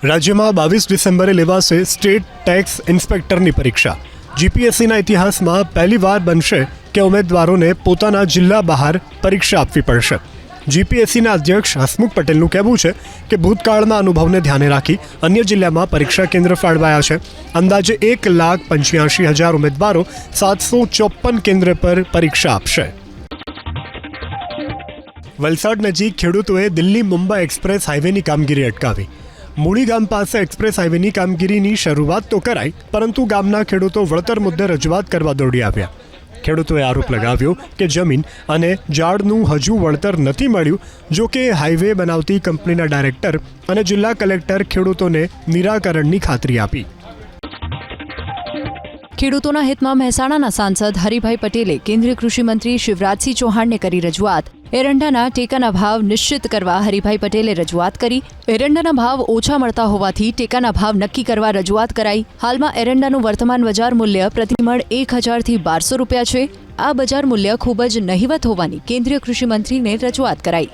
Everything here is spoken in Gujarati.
રાજ્યમાં 22 ડિસેમ્બરે લેવાશે સ્ટેટ ટેક્સ ઇન્સ્પેક્ટરની પરીક્ષા। જીપીએસસીના ઇતિહાસમાં પહેલીવાર બનશે કે ઉમેદવારોને પોતાના જિલ્લા બહાર પરીક્ષા આપવી પડશે। જીપીએસસીના અધ્યક્ષ હસમુખ પટેલનું કહેવું છે કે ભૂતકાળના અનુભવને ધ્યાને રાખી અન્ય જિલ્લામાં પરીક્ષા કેન્દ્ર ફાળવાયા છે। અંદાજે 1,85,000 ઉમેદવારો 754 કેન્દ્ર પર પરીક્ષા આપશે। વલસાડ નજીક ખેડૂતોએ દિલ્હી મુંબઈ એક્સપ્રેસ હાઈવેની કામગીરી અટકાવી। મૂળી ગામ પાસે એક્સપ્રેસ હાઈવેની કામગીરીની શરૂઆત તો કરાઈ, પરંતુ ગામના ખેડૂતો વળતર મુદ્દે રજૂઆત કરવા દોડી આવ્યા। ખેડૂતોએ આરોપ લગાવ્યો કે જમીન અને ઝાડનું હજુ વળતર નથી મળ્યું। જો કે હાઈવે બનાવતી કંપનીના ડાયરેક્ટર અને જિલ્લા કલેક્ટર ખેડૂતોને નિરાકરણની ખાતરી આપી। ખેડૂતોના હિતમાં મહેસાણાના સાંસદ હરિભાઈ પટેલે કેન્દ્રીય કૃષિ મંત્રી શિવરાજસિંહ ચૌહાણને કરી રજૂઆત। એરંડાના ટેકાના ભાવ નિશ્ચિત કરવા હરિભાઈ પટેલે રજૂઆત કરી। એરંડાના ભાવ ઓછા મળતા હોવાથી ટેકાના ભાવ નક્કી કરવા રજૂઆત કરાઈ। હાલમાં એરંડાનું વર્તમાન બજાર મૂલ્ય પ્રતિમણ 1,000 થી 1,200 રૂપિયા છે। આ બજાર મૂલ્ય ખૂબ જ નહિવત હોવાની કેન્દ્રીય કૃષિ મંત્રીને રજૂઆત કરાઈ।